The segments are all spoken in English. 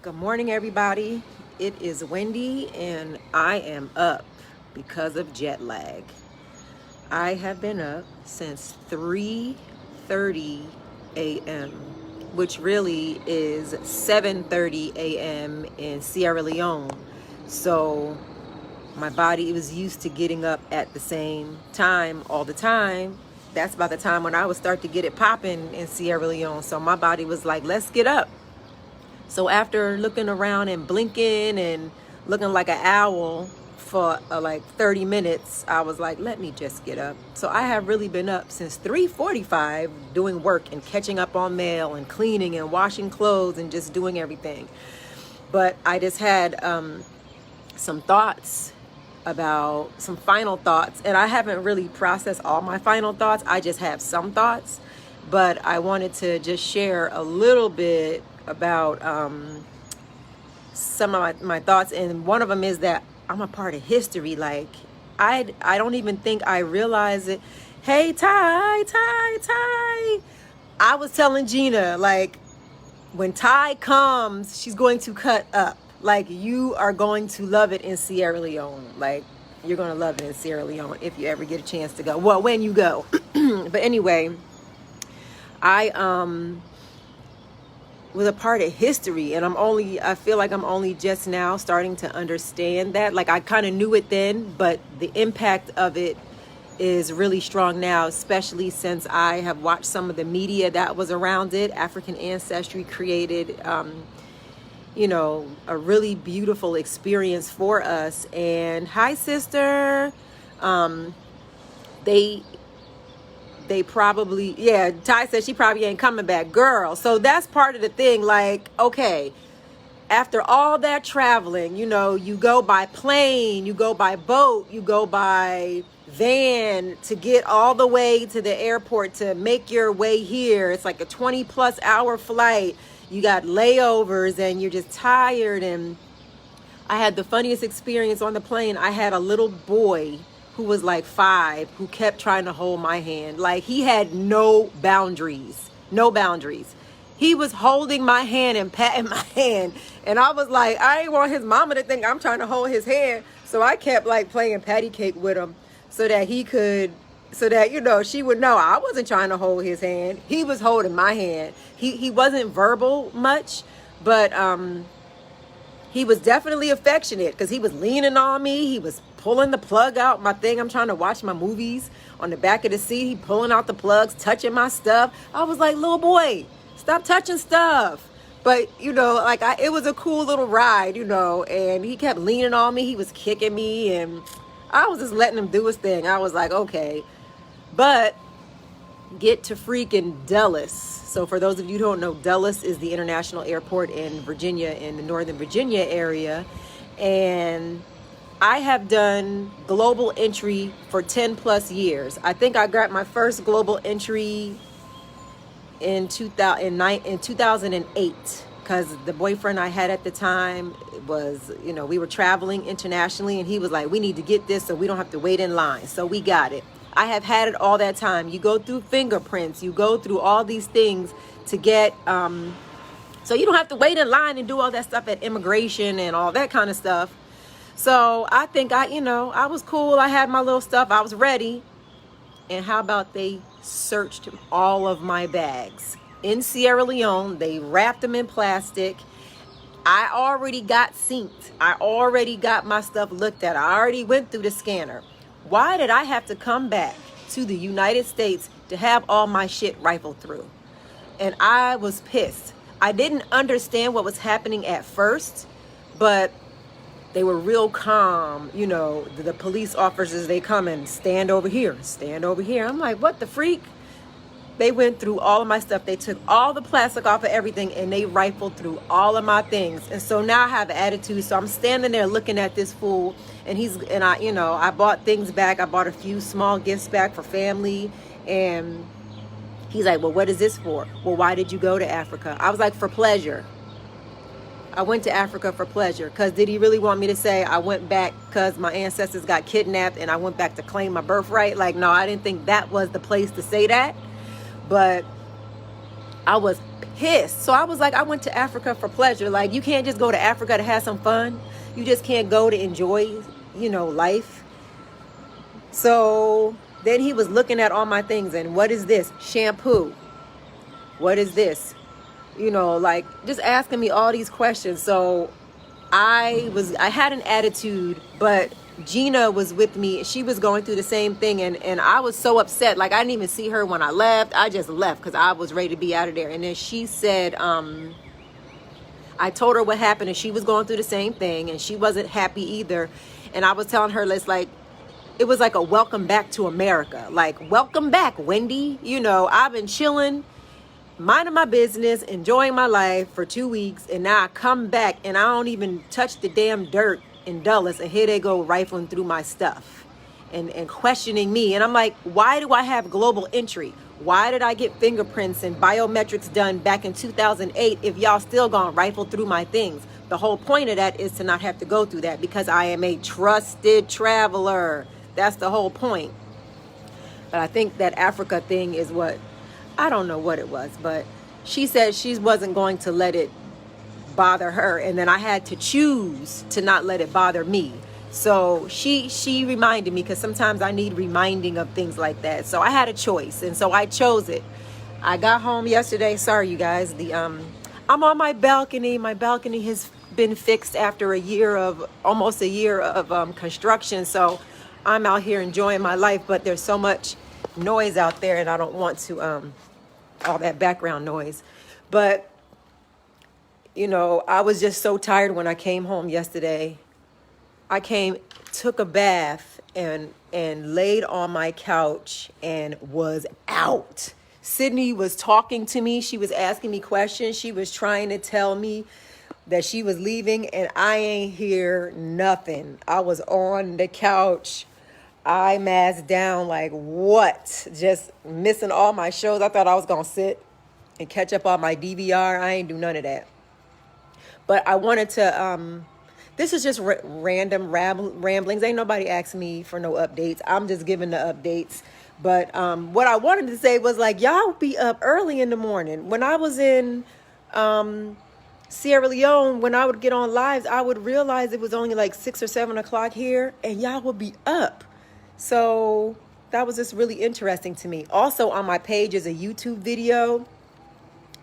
Good morning, everybody. It is Wendy, and I am up because of jet lag. I have been up since 3:30 a.m., which really is 7:30 a.m. in Sierra Leone. So my body was used to getting up at the same time all the time. That's about the time when I would start to get it popping in Sierra Leone. So my body was like, let's get up. So after looking around and blinking and looking like an owl for like 30 minutes, I was like, let me just get up. So I have really been up since 3:45 doing work and catching up on mail and cleaning and washing clothes and just doing everything. But I just had some thoughts about some final thoughts, and I haven't really processed all my final thoughts. I just have some thoughts, but I wanted to just share a little bit about some of my thoughts, and one of them is that I'm a part of history. Like I don't even think I realize it. Hey, Ty. I was telling Gina, like, when Ty comes, she's going to cut up. Like, you are going to love it in Sierra Leone. Like, you're going to love it in Sierra Leone if you ever get a chance to go. Well, when you go. But anyway, I was a part of history, and I feel like I'm only just now starting to understand that. Like, I kind of knew it then, but the impact of it is really strong now, especially since I have watched some of the media that was around it. African Ancestry created, a really beautiful experience for us. And hi, sister. They probably, yeah, Ty said she probably ain't coming back, girl. So that's part of the thing. Like, okay, after all that traveling, you go by plane, you go by boat, you go by van to get all the way to the airport to make your way here. It's like a 20+ hour flight. You got layovers and you're just tired. And I had the funniest experience on the plane. I had a little boy who was like 5, who kept trying to hold my hand. Like, he had no boundaries. He was holding my hand and patting my hand. And I was like, I didn't want his mama to think I'm trying to hold his hand. So I kept like playing patty cake with him so that she would know I wasn't trying to hold his hand. He was holding my hand. He wasn't verbal much, but he was definitely affectionate because he was leaning on me. He was pulling the plug out my thing. I'm trying to watch my movies on the back of the seat. He pulling out the plugs, touching my stuff. I was like, little boy, stop touching stuff. But, it was a cool little ride, and he kept leaning on me. He was kicking me, and I was just letting him do his thing. I was like, okay. But get to freaking Dulles. So for those of you who don't know, Dulles is the international airport in Virginia, in the Northern Virginia area. And I have done global entry for 10+ years. I think I got my first global entry in 2008, because the boyfriend I had at the time was, we were traveling internationally, and he was like, we need to get this so we don't have to wait in line. So we got it. I have had it all that time. You go through fingerprints, you go through all these things to get, so you don't have to wait in line and do all that stuff at immigration and all that kind of stuff. So I think I was cool. I had my little stuff. I was ready. And how about they searched all of my bags in Sierra Leone? They wrapped them in plastic. I already got synced. I already got my stuff looked at. I already went through the scanner. Why did I have to come back to the United States to have all my shit rifled through? And I was pissed. I didn't understand what was happening at first, but they were real calm. The police officers, they come and stand over here. I'm like, what the freak? They went through all of my stuff. They took all the plastic off of everything, and they rifled through all of my things. And so now I have an attitude. So I'm standing there looking at this fool, and I bought things back. I bought a few small gifts back for family. And he's like, well, what is this for? Well, why did you go to Africa? I was like, for pleasure. I went to Africa for pleasure. Because did he really want me to say I went back because my ancestors got kidnapped and I went back to claim my birthright? Like, no, I didn't think that was the place to say that. But I was pissed. So I was like, I went to Africa for pleasure. Like, you can't just go to Africa to have some fun. You just can't go to enjoy, life. So then he was looking at all my things, and what is this? Shampoo. What is this? Like, just asking me all these questions. So I had an attitude, but Gina was with me. She was going through the same thing, and I was so upset. Like, I didn't even see her when I left. I just left because I was ready to be out of there. And then she said, I told her what happened, and she was going through the same thing, and she wasn't happy either. And I was telling her, it was like a welcome back to America. Like, welcome back, Wendy. I've been chilling, minding my business, enjoying my life for 2 weeks, and now I come back and I don't even touch the damn dirt in Dulles, and here they go rifling through my stuff and questioning me. And I'm like, why do I have global entry? Why did I get fingerprints and biometrics done back in 2008 if y'all still gonna rifle through my things? The whole point of that is to not have to go through that, because I am a trusted traveler. That's the whole point. But I think that Africa thing is I don't know what it was, but she said she wasn't going to let it bother her, and then I had to choose to not let it bother me. So she reminded me, because sometimes I need reminding of things like that. So I had a choice, and so I chose it. I got home yesterday. Sorry, you guys. I'm on my balcony. My balcony has been fixed after almost a year of construction. So I'm out here enjoying my life, but there's so much noise out there, and I don't want to all that background noise. But I was just so tired when I came home yesterday. I took a bath and laid on my couch and was out. Sydney was talking to me. She was asking me questions. She was trying to tell me that she was leaving, and I ain't hear nothing. I was on the couch, eye mask down, like what? Just missing all my shows. I thought I was going to sit and catch up on my DVR. I ain't do none of that. But I wanted to, this is just random ramblings. Ain't nobody asked me for no updates. I'm just giving the updates. But what I wanted to say was, like, y'all be up early in the morning. When I was in Sierra Leone, when I would get on lives, I would realize it was only like 6 or 7 o'clock here, and y'all would be up. So that was just really interesting to me. Also on my page is a YouTube video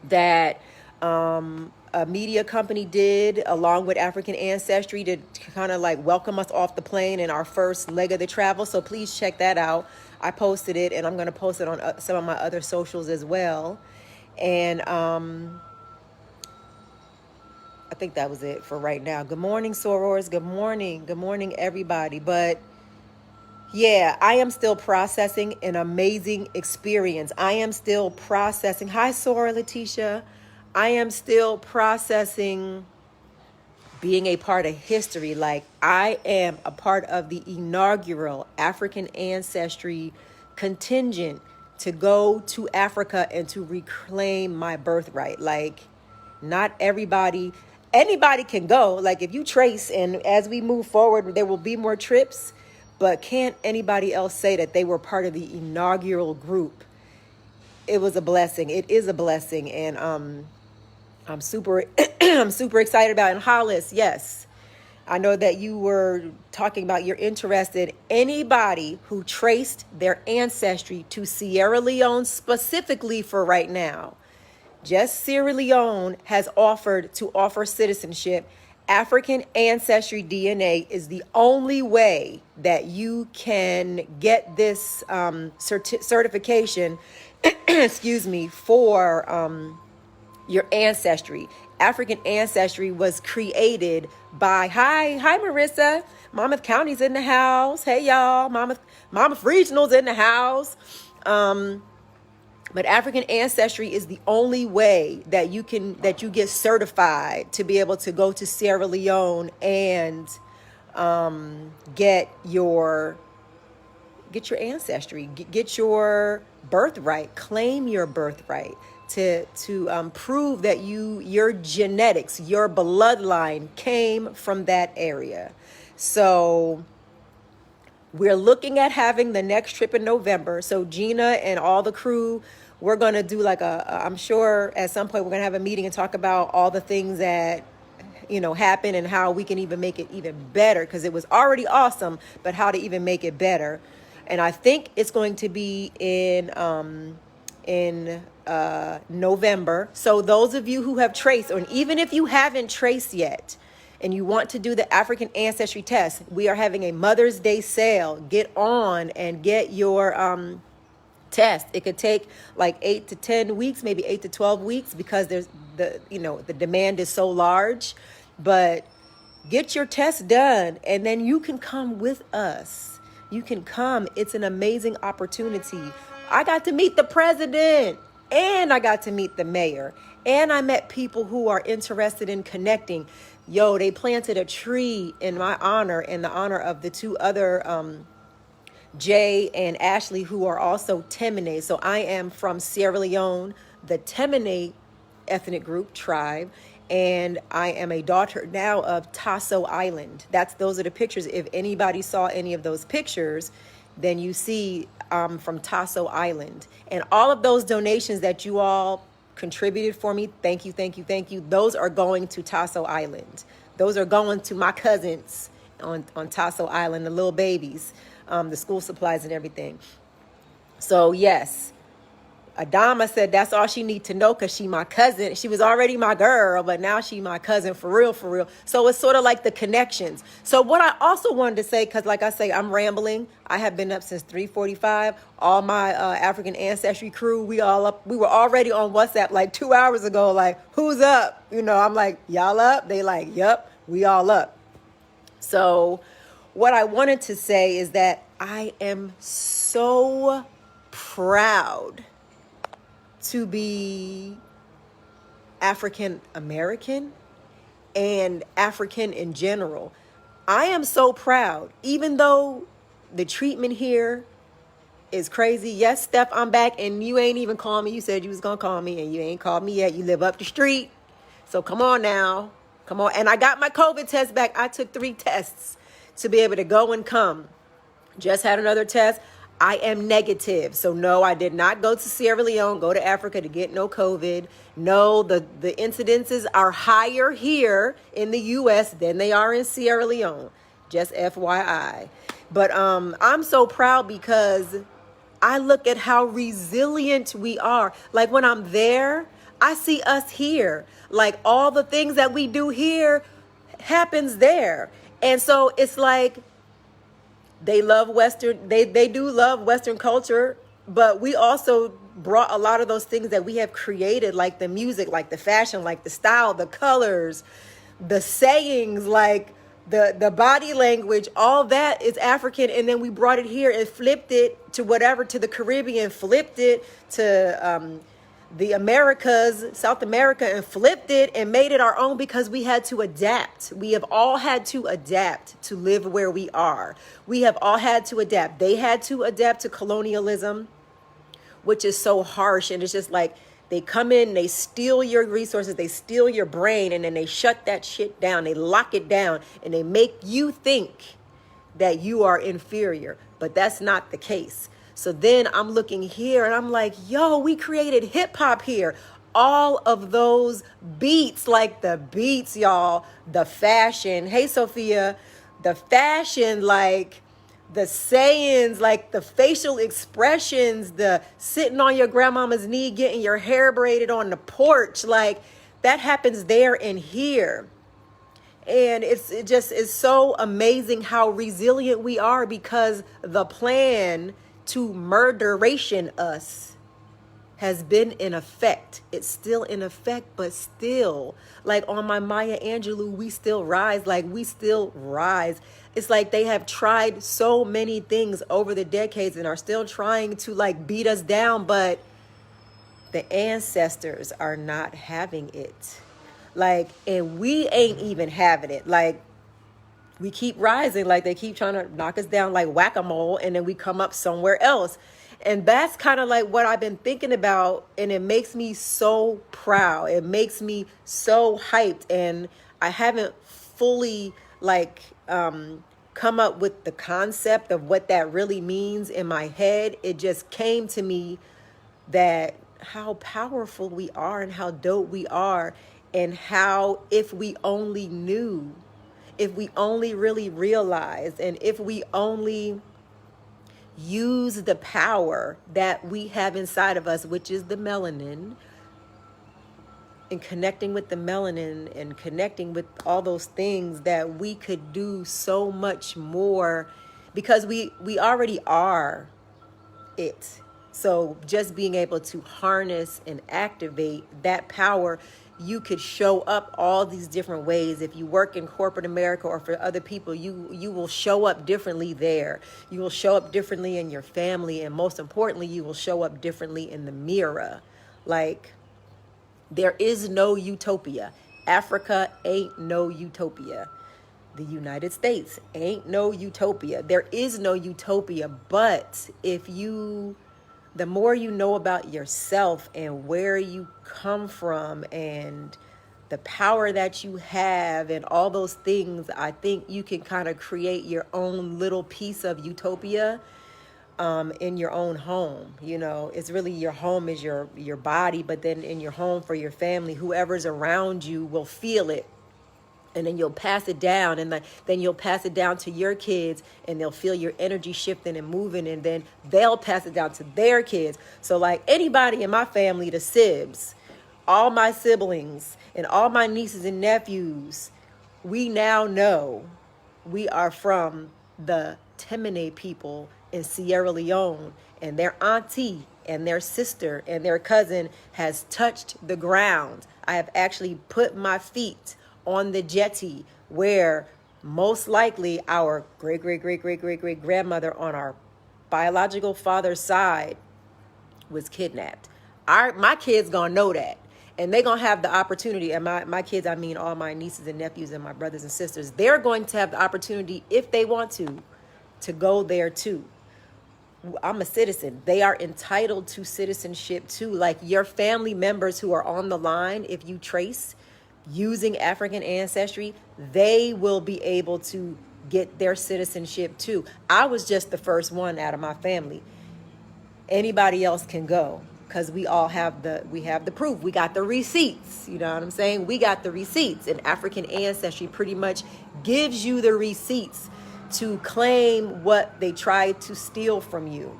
that a media company did along with African Ancestry to kind of like welcome us off the plane in our first leg of the travel. So please check that out. I posted it, and I'm going to post it on some of my other socials as well. And I think that was it for right now. Good morning, sorors. Good morning. Good morning, everybody. But yeah, I am still processing an amazing experience. I am still processing. Hi, Sora Letitia. I am still processing being a part of history. Like, I am a part of the inaugural African Ancestry contingent to go to Africa and to reclaim my birthright. Like, not anybody can go. Like, if you trace, and as we move forward, there will be more trips, but can't anybody else say that they were part of the inaugural group? It was a blessing. It is a blessing. And I'm super I'm super excited about it. And Hollis, yes, I know that you were talking about you're interested. Anybody who traced their ancestry to Sierra Leone specifically for right now, just Sierra Leone has offered to offer citizenship. African Ancestry DNA is the only way that you can get this certification, excuse me, for your ancestry. African Ancestry was created by, hi Marissa, Monmouth County's in the house. Hey y'all, Monmouth Regional's in the house. But African Ancestry is the only way that you get certified to be able to go to Sierra Leone and get your ancestry, get your birthright, claim your birthright, to prove that your genetics, your bloodline came from that area. So we're looking at having the next trip in November. So Gina and all the crew, we're going to do like I'm sure at some point we're going to have a meeting and talk about all the things that, happen and how we can even make it even better, because it was already awesome, but how to even make it better. And I think it's going to be in November. So those of you who have traced, or even if you haven't traced yet and you want to do the African Ancestry test, we are having a Mother's Day sale. Get on and get your test. It could take like 8 to 10 weeks, maybe 8 to 12 weeks, because there's the demand is so large. But get your test done, and then you can come with us. You can come. It's an amazing opportunity. I got to meet the president, and I got to meet the mayor, and I met people who are interested in connecting. Yo, they planted a tree in my honor, in the honor of the two other Jay and Ashley, who are also Temene. So I am from Sierra Leone, the Temene ethnic group, tribe, and I am a daughter now of Tasso Island. Those are the pictures. If anybody saw any of those pictures, then you see from Tasso Island. And all of those donations that you all contributed for me, thank you, thank you, thank you. Those are going to Tasso Island. Those are going to my cousins on Tasso Island, the little babies, the school supplies and everything. So yes, Adama said that's all she need to know, because she my cousin. She was already my girl, but now she my cousin for real, for real. So it's sort of like the connections. So what I also wanted to say, because like I say, I'm rambling. I have been up since 3:45. All my African Ancestry crew, we all up. We were already on WhatsApp like 2 hours ago. Like, who's up? I'm like, y'all up? They like, yep, we all up. So what I wanted to say is that I am so proud to be African American and African in general. I am so proud, even though the treatment here is crazy. Yes, Steph, I'm back, and you ain't even called me. You said you was gonna call me, and you ain't called me yet. You live up the street, so come on now, come on. And I got my COVID test back. I took 3 tests to be able to go and come. Just had another test. I am negative. So no, I did not go to Sierra Leone, go to Africa to get no COVID. No, the incidences are higher here in the US than they are in Sierra Leone. Just FYI. But I'm so proud because I look at how resilient we are. Like when I'm there, I see us here. Like all the things that we do here happens there. And so it's like, they love they do love Western culture, but we also brought a lot of those things that we have created, like the music, like the fashion, like the style, the colors, the sayings, like the body language, all that is African. And then we brought it here and flipped it to to the Caribbean, flipped it to the Americas, South America, and flipped it and made it our own, because we had to adapt. We have all had to adapt to live where we are. We have all had to adapt. They had to adapt to colonialism, which is so harsh. And it's just like, they come in, they steal your resources, they steal your brain, and then they shut that shit down. They lock it down, and they make you think that you are inferior, but that's not the case. So then I'm looking here and I'm like, yo, we created hip hop here. All of those beats, like the beats, y'all, the fashion. Hey, Sophia, the fashion, like the sayings, like the facial expressions, the sitting on your grandmama's knee, getting your hair braided on the porch. Like that happens there and here. And it just is so amazing how resilient we are, because the plan to murderation us has been in effect. It's still in effect, but still, like on my Maya Angelou, we still rise. Like we still rise. It's like they have tried so many things over the decades and are still trying to like beat us down, but the ancestors are not having it. Like, and we ain't even having it. Like, we keep rising, like they keep trying to knock us down like whack-a-mole, and then we come up somewhere else. And that's kind of like what I've been thinking about, and it makes me so proud. It makes me so hyped, and I haven't fully like come up with the concept of what that really means in my head. It just came to me that how powerful we are and how dope we are, and how if we only knew, if we only really realized, and if we only use the power that we have inside of us, which is the melanin, and connecting with the melanin and connecting with all those things, that we could do so much more, because we already are it. So just being able to harness and activate that power, you could show up all these different ways. If you work in corporate America or for other people, you will show up differently there. You will show up differently in your family, and most importantly, you will show up differently in the mirror. Like, there is no utopia. Africa ain't no utopia. The United States ain't no utopia. There is no utopia. But the more you know about yourself and where you come from and the power that you have and all those things, I think you can kind of create your own little piece of utopia in your own home. You know, it's really, your home is your body, but then in your home for your family, whoever's around you will feel it. And then you'll pass it down, and then you'll pass it down to your kids, and they'll feel your energy shifting and moving, and then they'll pass it down to their kids. So like anybody in my family, the sibs, all my siblings and all my nieces and nephews, we now know we are from the Temene people in Sierra Leone, and their auntie and their sister and their cousin has touched the ground. I have actually put my feet on the jetty where most likely our great grandmother on our biological father's side was kidnapped. My kids gonna know that, and they gonna have the opportunity, and my kids, I mean all my nieces and nephews and my brothers and sisters, they're going to have the opportunity, if they want to go there too. I'm a citizen. They are entitled to citizenship too. Like your family members who are on the line, if you trace using African Ancestry, they will be able to get their citizenship too. I was just the first one out of my family. Anybody else can go, because we have the proof. We got the receipts. You know what I'm saying? We got the receipts, and African Ancestry pretty much gives you the receipts to claim what they tried to steal from you.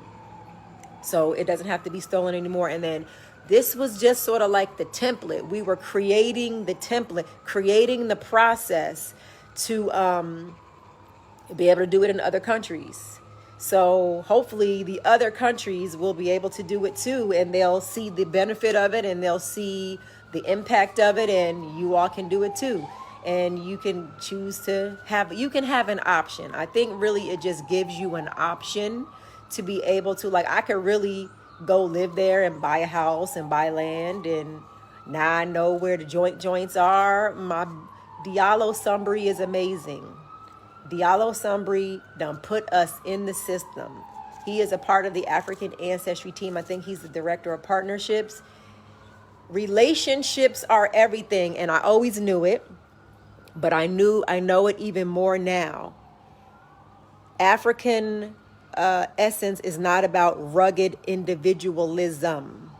So it doesn't have to be stolen anymore. And then this was just sort of like the template. We were creating the template, creating the process to be able to do it in other countries. So hopefully the other countries will be able to do it too, and they'll see the benefit of it, and they'll see the impact of it, and you all can do it too. And you can choose to have an option. I think really it just gives you an option to be able to, like, I could really go live there and buy a house and buy land, and now I know where the joints are. My Diallo Sumbri is amazing. Diallo Sumbri done put us in the system. He is a part of the African Ancestry team. I think he's the director of partnerships. Relationships are everything, and I always knew it, but I know it even more now. African essence is not about rugged individualism.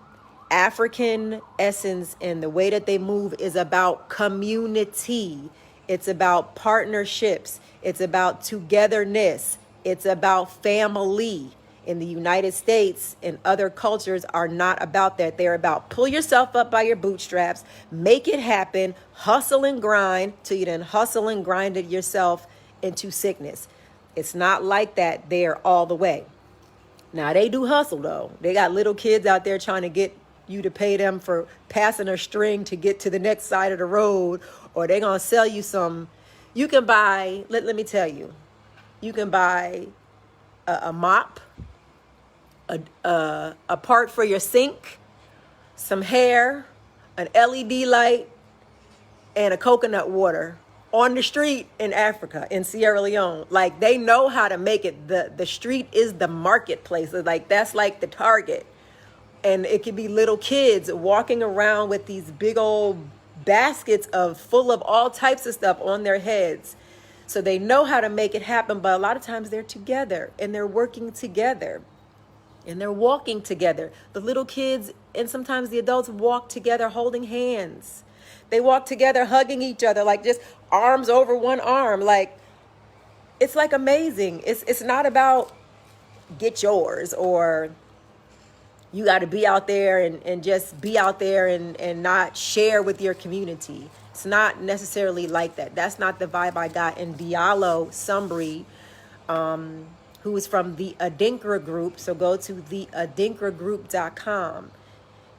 African essence and the way that they move is about community. It's about partnerships. It's about togetherness. It's about family. In the United States and other cultures are not about that. They're about pull yourself up by your bootstraps, make it happen, hustle and grind till you then hustle and grind it yourself into sickness. It's not like that there all the way. Now, they do hustle, though. They got little kids out there trying to get you to pay them for passing a string to get to the next side of the road, or they're going to sell you some. You can buy, let me tell you, you can buy a mop, a part for your sink, some hair, an LED light, and a coconut water on the street in Africa, in Sierra Leone. Like, they know how to make it. The street is the marketplace. Like, that's like the Target. And it could be little kids walking around with these big old baskets full of all types of stuff on their heads. So they know how to make it happen. But a lot of times they're together, and they're working together, and they're walking together. The little kids and sometimes the adults walk together holding hands. They walk together hugging each other, like just arms over one arm. Like, it's like amazing. It's not about get yours, or you got to be out there and just be out there and not share with your community. It's not necessarily like that. That's not the vibe I got. And Diallo Sumbri, who is from the Adinkra Group, so go to theadinkragroup.com.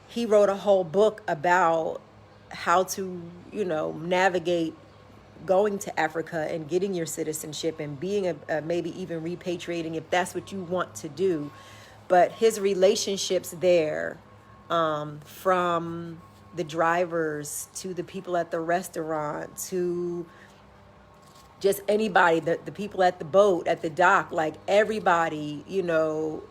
He wrote a whole book about how to, navigate going to Africa and getting your citizenship and being maybe even repatriating if that's what you want to do. But his relationships there, from the drivers to the people at the restaurant to just anybody, the people at the boat, at the dock, like everybody, you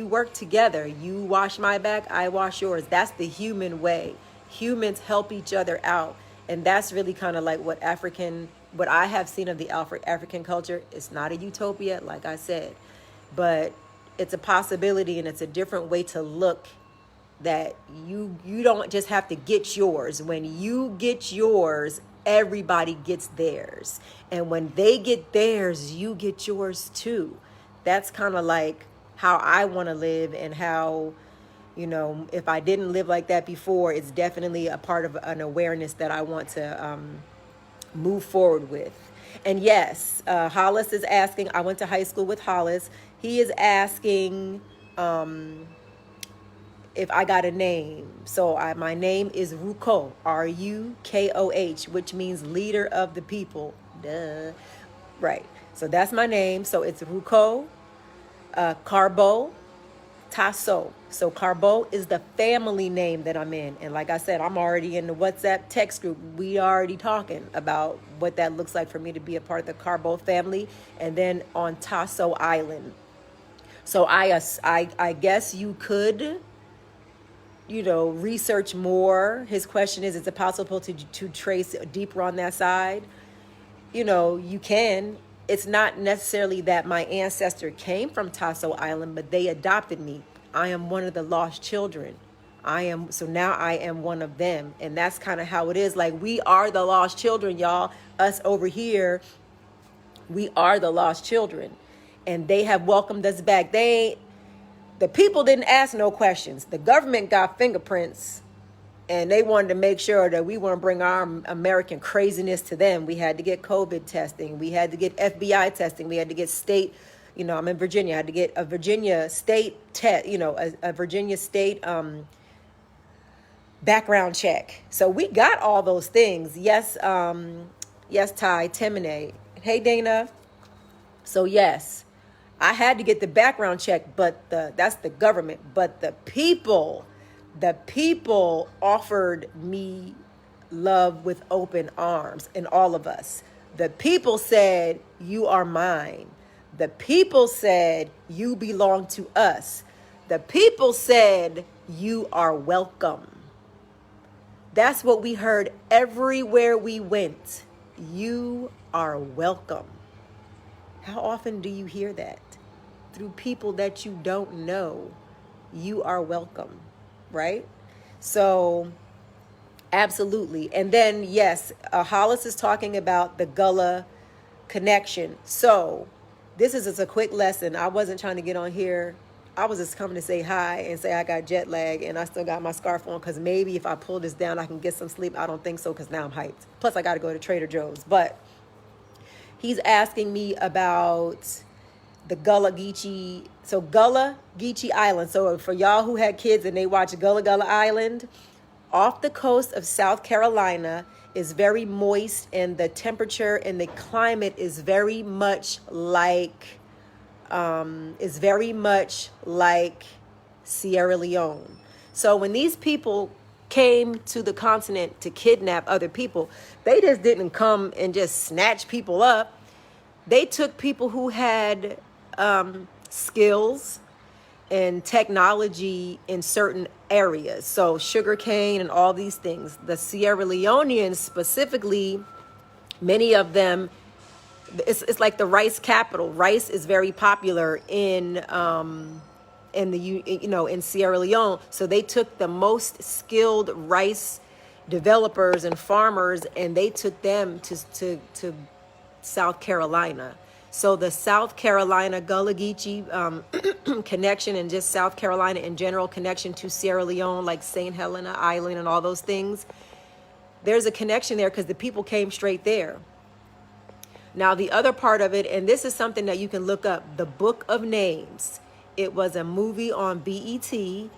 work together. You wash my back, I wash yours. That's the human way. Humans help each other out. And that's really kind of like what I have seen of the African culture. It's not a utopia, like I said, but it's a possibility, and it's a different way to look, that you don't just have to get yours. When you get yours, everybody gets theirs. And when they get theirs, you get yours too. That's kind of like how I want to live, and how, if I didn't live like that before, it's definitely a part of an awareness that I want to move forward with. And yes, Hollis is asking, I went to high school with Hollis. He is asking if I got a name. So my name is Rukoh, Rukoh, which means leader of the people. Duh. Right. So that's my name. So it's Rukoh Carbo Tasso. So Carbo is the family name that I'm in. And like I said, I'm already in the WhatsApp text group. We already talking about what that looks like for me to be a part of the Carbo family. And then on Tasso Island. So I guess you could, research more. His question is it possible to trace deeper on that side? You can. It's not necessarily that my ancestor came from Tasso Island, but they adopted me. I am one of the lost children. So now I am one of them. And that's kind of how it is. Like, we are the lost children, y'all. Us over here, we are the lost children. And they have welcomed us back. The people didn't ask no questions. The government got fingerprints, and they wanted to make sure that we wouldn't bring our American craziness to them. We had to get COVID testing. We had to get FBI testing. We had to get state, I'm in Virginia. I had to get a Virginia state test, a Virginia state background check. So we got all those things. Yes, yes, Ty, Temine. Hey, Dana. So yes, I had to get the background check, but that's the government. But the people offered me love with open arms, and all of us. The people said, you are mine. The people said, you belong to us. The people said, you are welcome. That's what we heard everywhere we went. You are welcome. How often do you hear that? Through people that you don't know. You are welcome, right? So, absolutely. And then, yes, Hollis is talking about the Gullah connection. So, this is just a quick lesson. I wasn't trying to get on here. I was just coming to say hi and say I got jet lag, and I still got my scarf on, because maybe if I pull this down, I can get some sleep. I don't think so, because now I'm hyped. Plus, I got to go to Trader Joe's. But he's asking me about the Gullah Geechee. So Gullah Geechee Island. So for y'all who had kids and they watch Gullah Island, off the coast of South Carolina, is very moist, and the temperature and the climate is very much like Sierra Leone. So when these people came to the continent to kidnap other people, they just didn't come and just snatch people up. They took people who had skills and technology in certain areas. So sugarcane and all these things. The Sierra Leoneans specifically, many of them, it's like the rice capital. Rice is very popular in in in Sierra Leone. So they took the most skilled rice developers and farmers, and they took them to South Carolina. So the South Carolina Gullah Geechee connection, and just South Carolina in general connection to Sierra Leone, like St. Helena Island and all those things, there's a connection there because the people came straight there. Now, the other part of it, and this is something that you can look up, the Book of Names. It was a movie on BET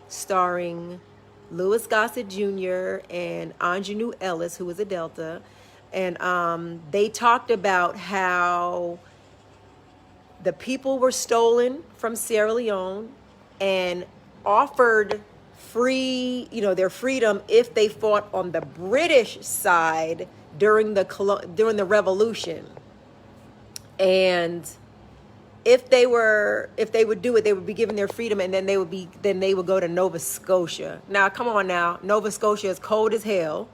starring Louis Gossett Jr. and Anjanou Ellis, who was a Delta. And they talked about how the people were stolen from Sierra Leone and offered their freedom if they fought on the British side during the Revolution. And if they would do it, they would be given their freedom, and then they would go to Nova Scotia. Now, come on now, Nova Scotia is cold as hell.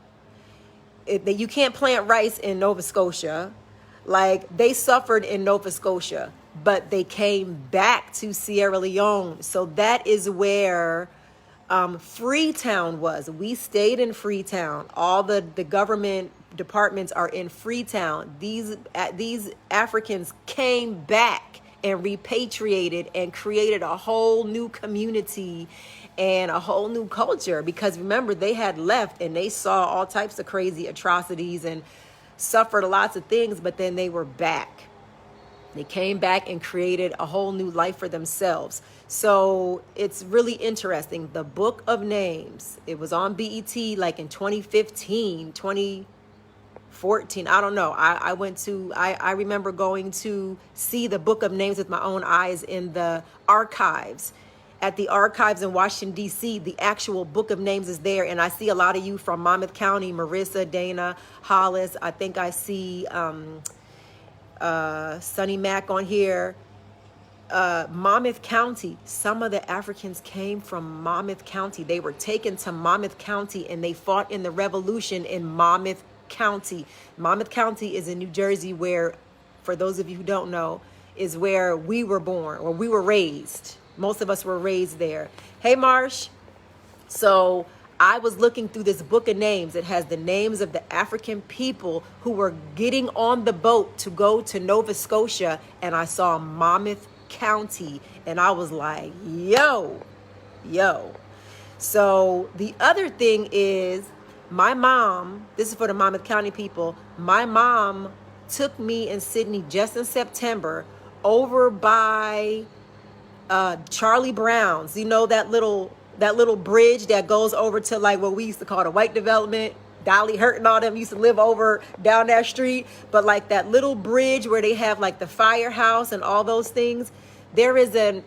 You can't plant rice in Nova Scotia. Like, they suffered in Nova Scotia, but they came back to Sierra Leone. So that is where Freetown was. We stayed in Freetown. All the government departments are in Freetown. These Africans came back and repatriated and created a whole new community and a whole new culture, because remember, they had left and they saw all types of crazy atrocities and suffered lots of things, but then they were back. They came back and created a whole new life for themselves. So it's really interesting. The Book of Names, it was on BET like in 2015, 2014. I don't know. I remember going to see the Book of Names with my own eyes in the archives. At the archives in Washington, D.C., the actual Book of Names is there. And I see a lot of you from Monmouth County, Marissa, Dana, Hollis. I think I see Sonny Mac on here. Monmouth County, some of the Africans came from Monmouth County. They were taken to Monmouth County and they fought in the revolution in Monmouth County. Monmouth County is in New Jersey, where, for those of you who don't know, is where we were born, or we were raised. Most of us were raised there. Hey, Marsh. So I was looking through this Book of Names. It has the names of the African people who were getting on the boat to go to Nova Scotia, and I saw Monmouth County, and I was like, yo. So the other thing is, my mom, this is for the Monmouth County people, my mom took me and Sydney just in September over by Charlie Brown's, that little bridge that goes over to like what we used to call the white development. Dolly Hurt and all them used to live over down that street. But like that little bridge where they have like the firehouse and all those things, there is an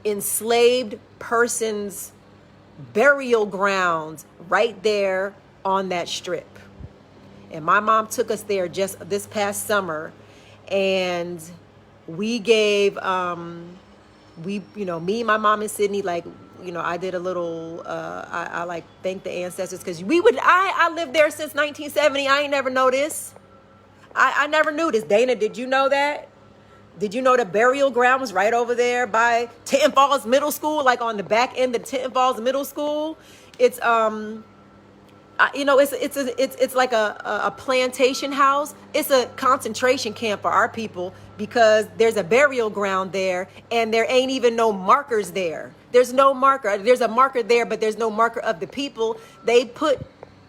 enslaved person's burial ground right there on that strip. And my mom took us there just this past summer, and we gave me, my mom and Sydney, like, I did a little I like thanked the ancestors, because I lived there since 1970. I ain't never noticed. I never knew this. Dana, did you know that? Did you know the burial ground was right over there by Tinton Falls Middle School, like on the back end of Tinton Falls Middle School? It's it's like a plantation house. It's a concentration camp for our people, because there's a burial ground there and there ain't even no markers there. There's no marker. There's a marker there, but there's no marker of the people. They put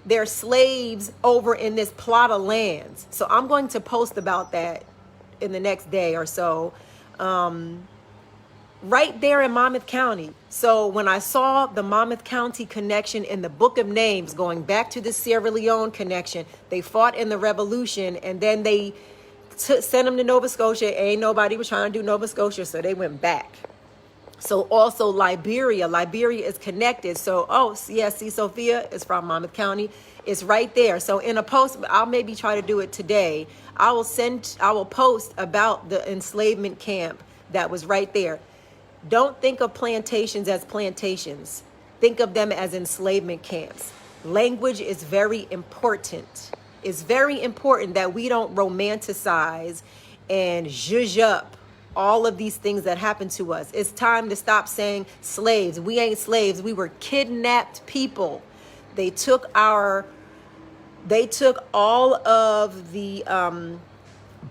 their slaves over in this plot of land. So I'm going to post about that in the next day or so. Right there in Monmouth County. So when I saw the Monmouth County connection in the Book of Names, going back to the Sierra Leone connection, they fought in the revolution, and then they sent them to Nova Scotia. Ain't nobody was trying to do Nova Scotia, so they went back. So also Liberia is connected. So, see, Sophia is from Monmouth County. It's right there. So in a post, I'll maybe try to do it today. I will post about the enslavement camp that was right there. Don't think of plantations as plantations. Think of them as enslavement camps. Language is very important. It's very important that we don't romanticize and zhuzh up all of these things that happen to us. It's time to stop saying slaves. We ain't slaves. We were kidnapped people. They took all of the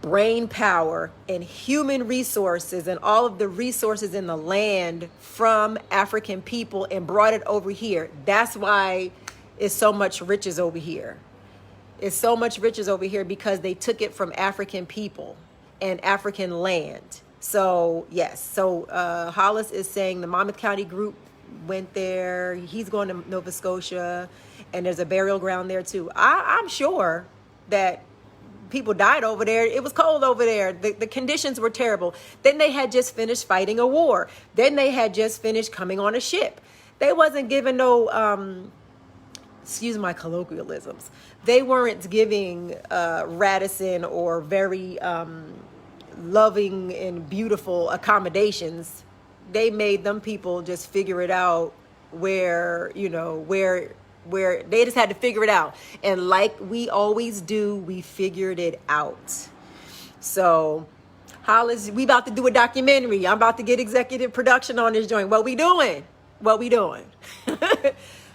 brain power and human resources and all of the resources in the land from African people and brought it over here. That's why it's so much riches over here. It's so much riches over here because they took it from African people and African land. So yes, so Hollis is saying the Monmouth County group went there. He's going to Nova Scotia, and there's a burial ground there too. I'm sure that people died over there. It was cold over there. The conditions were terrible. Then they had just finished fighting a war. Then they had just finished coming on a ship. They wasn't given no, excuse my colloquialisms. They weren't giving Radisson or very loving and beautiful accommodations. They made them people just figure it out where they just had to figure it out. And like we always do, we figured it out. So Hollis, we about to do a documentary. I'm about to get executive production on this joint. What we doing?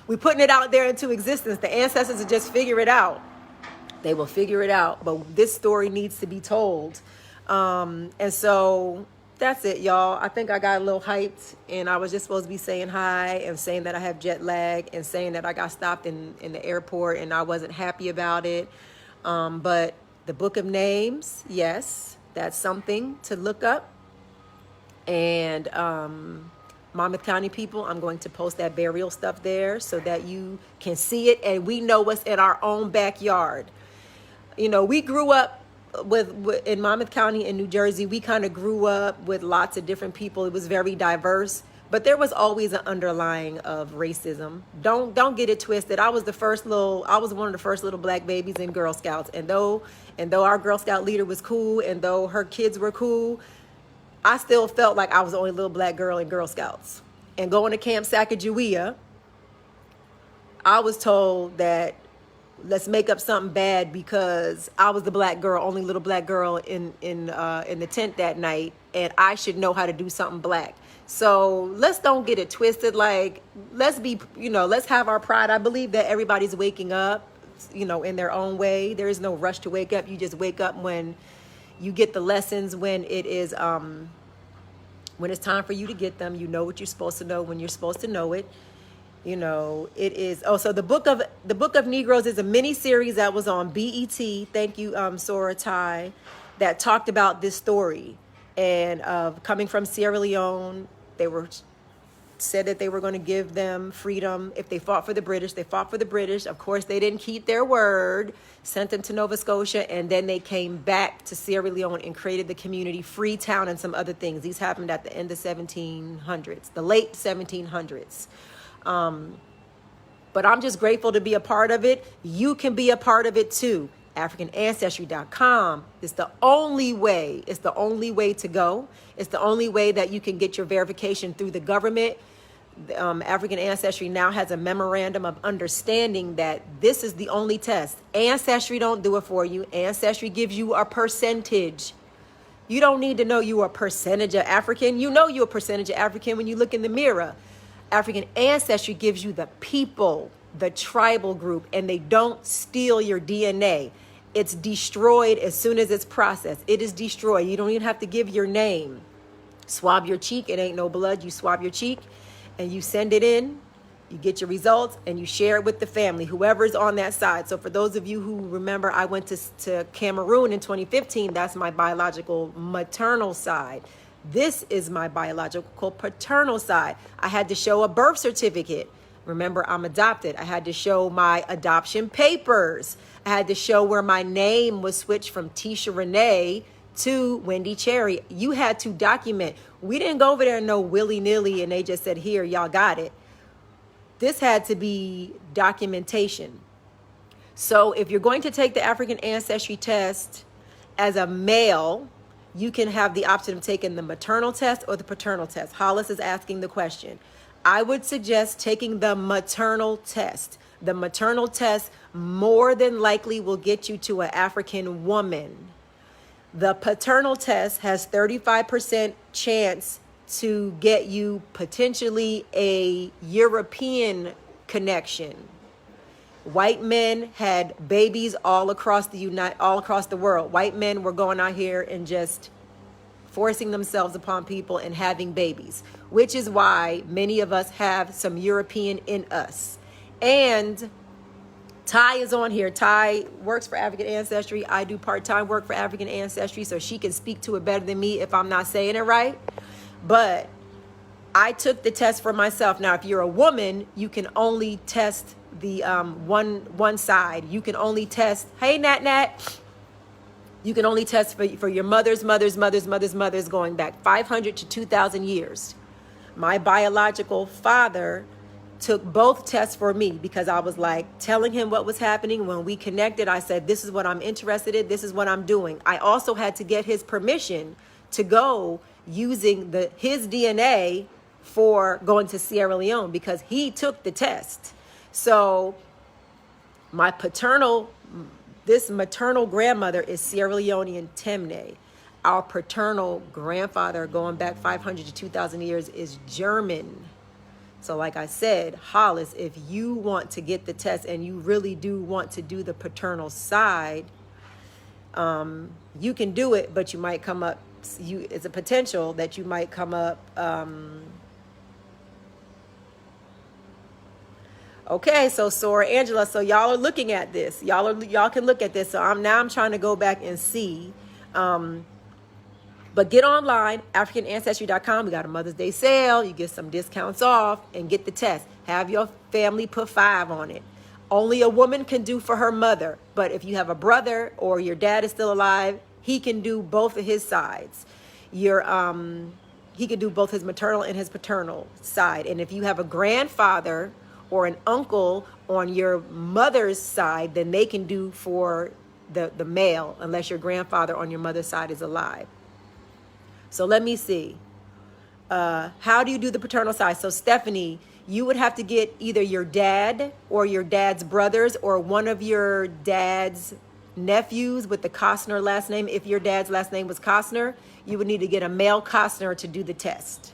We putting it out there into existence. The ancestors will just figure it out. They will figure it out. But this story needs to be told. And so that's it, y'all. I think I got a little hyped, and I was just supposed to be saying hi and saying that I have jet lag and saying that I got stopped in the airport and I wasn't happy about it. But the Book of Names, yes, that's something to look up. And Monmouth County people, I'm going to post that burial stuff there so that you can see it and we know what's in our own backyard. We grew up in Monmouth County in New Jersey. We kind of grew up with lots of different people. It was very diverse, but there was always an underlying of racism. Don't get it twisted. I was one of the first little black babies in Girl Scouts. And though our Girl Scout leader was cool and though her kids were cool, I still felt like I was the only little black girl in Girl Scouts. And going to Camp Sacagawea, I was told that let's make up something bad because I was the black girl, only little black girl in the tent that night, and I should know how to do something black. So let's don't get it twisted. Like, let's have our pride. I believe that everybody's waking up, in their own way. There is no rush to wake up. You just wake up when you get the lessons, when it is, when it's time for you to get them. You know what you're supposed to know when you're supposed to know it. It is. Oh, so the Book of Negroes is a mini series that was on BET. Thank you, Sora Tai, that talked about this story and coming from Sierra Leone. They said that they were going to give them freedom if they fought for the British. They fought for the British. Of course, they didn't keep their word. Sent them to Nova Scotia, and then they came back to Sierra Leone and created the community, Freetown, and some other things. These happened at the end of 1700s, the late 1700s. But I'm just grateful to be a part of it. You can be a part of it too. AfricanAncestry.com is the only way. It's the only way to go. It's the only way that you can get your verification through the government. African Ancestry now has a memorandum of understanding that this is the only test. Ancestry don't do it for you. Ancestry gives you a percentage. You don't need to know you are a percentage of African. You know you're a percentage of African when you look in the mirror. African Ancestry gives you the people, the tribal group, and they don't steal your DNA. It's destroyed as soon as it's processed. It is destroyed. You don't even have to give your name. Swab your cheek. It ain't no blood. You swab your cheek and you send it in. You get your results and you share it with the family, whoever's on that side. So for those of you who remember, I went to Cameroon in 2015. That's my biological maternal side. This is my biological paternal side. I had to show a birth certificate. Remember, I'm adopted. I had to show my adoption papers. I had to show where my name was switched from Tisha Renee to Wendy Cherry. You had to document. We didn't go over there no willy-nilly and they just said, here, y'all got it. This had to be documentation. So if you're going to take the African Ancestry test as a male, you can have the option of taking the maternal test or the paternal test. Hollis is asking the question. I would suggest taking the maternal test. The maternal test more than likely will get you to an African woman. The paternal test has 35% chance to get you potentially a European connection. White men had babies all across the world. White men were going out here and just forcing themselves upon people and having babies, which is why many of us have some European in us. And Ty is on here. Ty works for African Ancestry. I do part-time work for African Ancestry, so she can speak to it better than me if I'm not saying it right. But I took the test for myself. Now, if you're a woman, you can only test the one side. You can only test, hey, Nat. You can only test for your mothers going back 500 to 2,000 years. My biological father took both tests for me because I was like telling him what was happening. When we connected, I said, this is what I'm interested in. This is what I'm doing. I also had to get his permission to go using his DNA for going to Sierra Leone because he took the test. So this maternal grandmother is Sierra Leonean Temne. Our paternal grandfather going back 500 to 2,000 years is German. So like I said, Hollis, if you want to get the test and you really do want to do the paternal side, you can do it, but you might come up, it's a potential that you might come up. Okay, so Sora Angela, so y'all are looking at this. Y'all can look at this. So I'm trying to go back and see. But get online, AfricanAncestry.com. We got a Mother's Day sale. You get some discounts off and get the test. Have your family put 5 on it. Only a woman can do for her mother. But if you have a brother or your dad is still alive, he can do both of his sides. He can do both his maternal and his paternal side. And if you have a grandfather or an uncle on your mother's side, then they can do for the male, unless your grandfather on your mother's side is alive. So let me see. How do you do the paternal side? So Stephanie, you would have to get either your dad or your dad's brothers or one of your dad's nephews with the Costner last name. If your dad's last name was Costner, you would need to get a male Costner to do the test.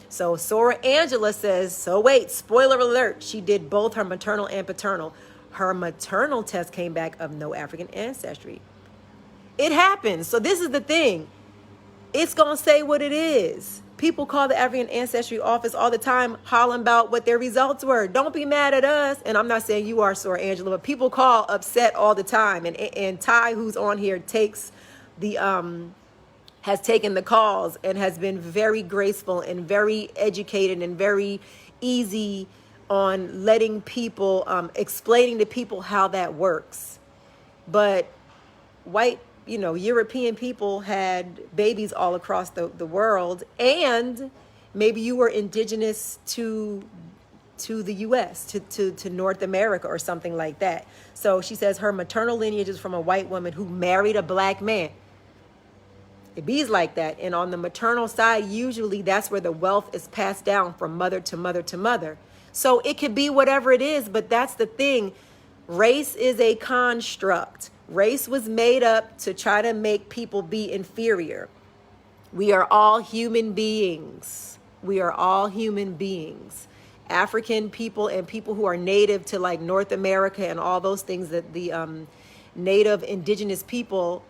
So Sora Angela says, so wait, spoiler alert, she did both her maternal and paternal. Her maternal test came back of no African ancestry. It happens. So this is the thing. It's going to say what it is. People call the African Ancestry office all the time, hollering about what their results were. Don't be mad at us. And I'm not saying you are, Sora Angela, but people call upset all the time. And Ty, who's on here, has taken the calls and has been very graceful and very educated and very easy on letting people, explaining to people how that works. But white, European people had babies all across the world, and maybe you were indigenous to the U.S., to North America or something like that. So she says her maternal lineage is from a white woman who married a black man. It bees like that. And on the maternal side, usually that's where the wealth is passed down from mother to mother to mother. So it could be whatever it is, but that's the thing. Race is a construct. Race was made up to try to make people be inferior. We are all human beings. We are all human beings. African people and people who are native to like North America and all those things, that the native indigenous people,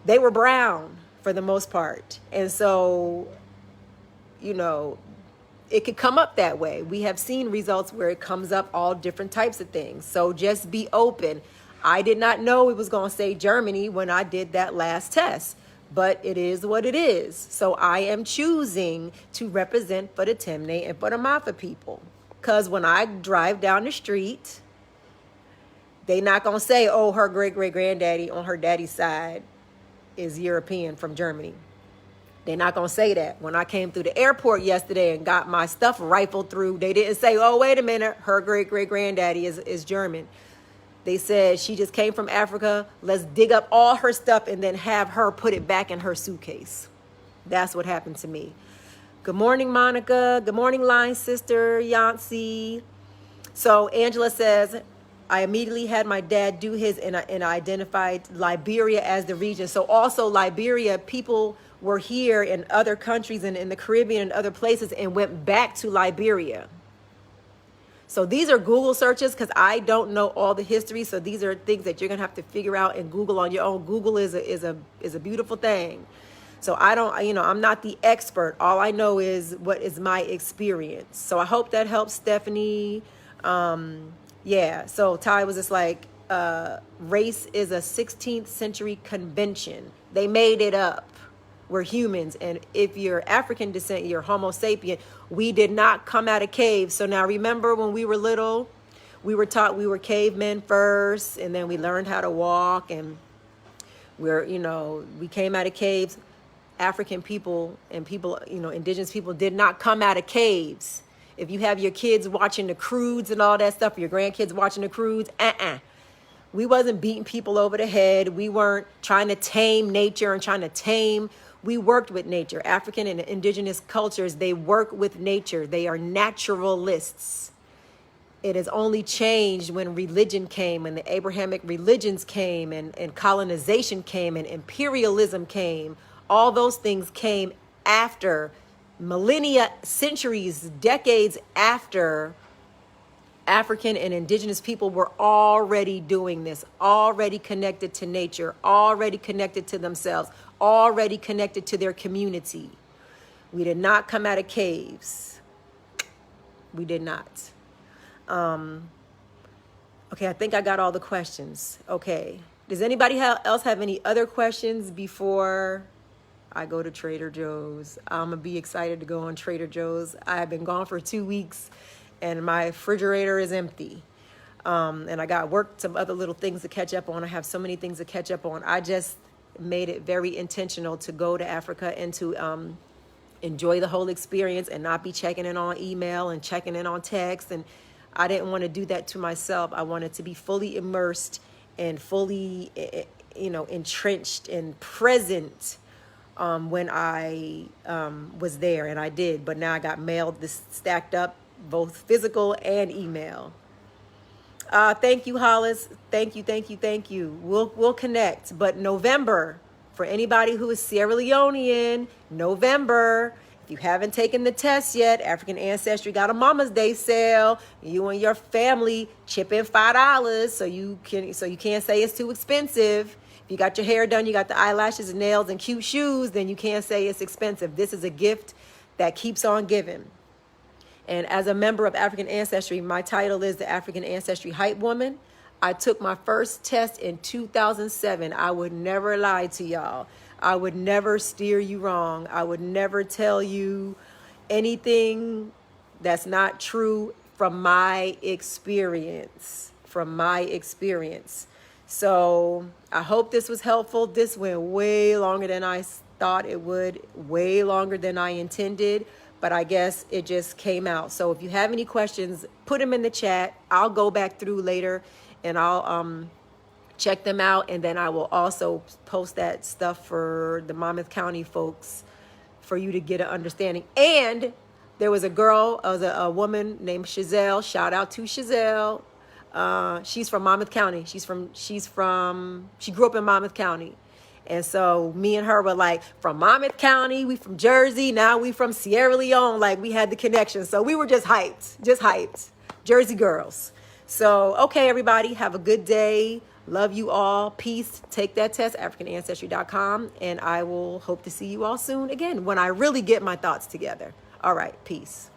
they were brown for the most part. And so, it could come up that way. We have seen results where it comes up all different types of things. So just be open. I did not know it was going to say Germany when I did that last test, but it is what it is. So I am choosing to represent for the Temne and for the Mafa people. Because when I drive down the street, they not going to say, oh, her great-great-granddaddy on her daddy's side is European from Germany. They're not going to say that. When I came through the airport yesterday and got my stuff rifled through, they didn't say, oh, wait a minute, her great-great-granddaddy is German. They said she just came from Africa. Let's dig up all her stuff and then have her put it back in her suitcase. That's what happened to me. Good morning, Monica. Good morning, Line Sister Yancy. So Angela says, I immediately had my dad do his, and I identified Liberia as the region. So also Liberia, people were here in other countries and in the Caribbean and other places and went back to Liberia. So these are Google searches because I don't know all the history. So these are things that you're gonna have to figure out and Google on your own. Google is a beautiful thing. So I don't, I'm not the expert. All I know is what is my experience. So I hope that helps, Stephanie. Yeah. So Ty was just like, race is a 16th century convention. They made it up. We're humans, and if you're African descent, you're Homo sapien. We did not come out of caves. So now remember when we were little, we were taught we were cavemen first, and then we learned how to walk, and we came out of caves. African people and people, indigenous people did not come out of caves. If you have your kids watching the Croods and all that stuff, your grandkids watching the Croods, we wasn't beating people over the head. We weren't trying to tame nature and trying to tame. We worked with nature. African and indigenous cultures, they work with nature. They are naturalists. It has only changed when religion came, when the Abrahamic religions came, and colonization came, and imperialism came. All those things came after, millennia, centuries, decades after African and indigenous people were already doing this, already connected to nature, already connected to themselves, already connected to their community. We did not come out of caves. We did not. Okay, I think I got all the questions. Okay. Does anybody else have any other questions before I go to Trader Joe's? I'm going to be excited to go on Trader Joe's. I've been gone for 2 weeks. And my refrigerator is empty. And I got some other little things to catch up on. I have so many things to catch up on. I just made it very intentional to go to Africa and to enjoy the whole experience and not be checking in on email and checking in on text. And I didn't want to do that to myself. I wanted to be fully immersed and fully, entrenched and present when I was there. And I did. But now I got mail this stacked up, both physical and email. Thank you, Hollis. Thank you. We'll connect. But November, for anybody who is Sierra Leonean, November, if you haven't taken the test yet, African Ancestry got a Mama's Day sale. You and your family chip in $5 so you can't say it's too expensive. If you got your hair done, you got the eyelashes and nails and cute shoes, then you can't say it's expensive. This is a gift that keeps on giving. And as a member of African Ancestry, my title is the African Ancestry Hype Woman. I took my first test in 2007. I would never lie to y'all. I would never steer you wrong. I would never tell you anything that's not true from my experience. So I hope this was helpful. This went way longer than I thought it would, way longer than I intended. But I guess it just came out. So if you have any questions, put them in the chat. I'll go back through later and I'll check them out. And then I will also post that stuff for the Monmouth County folks for you to get an understanding. And there was a woman named Chazelle. Shout out to Chazelle. She's from Monmouth County. She grew up in Monmouth County. And so me and her were like, from Monmouth County, we from Jersey, now we from Sierra Leone. Like, we had the connection. So we were just hyped. Jersey girls. So, okay, everybody, have a good day. Love you all. Peace. Take that test, AfricanAncestry.com. And I will hope to see you all soon again when I really get my thoughts together. All right, peace.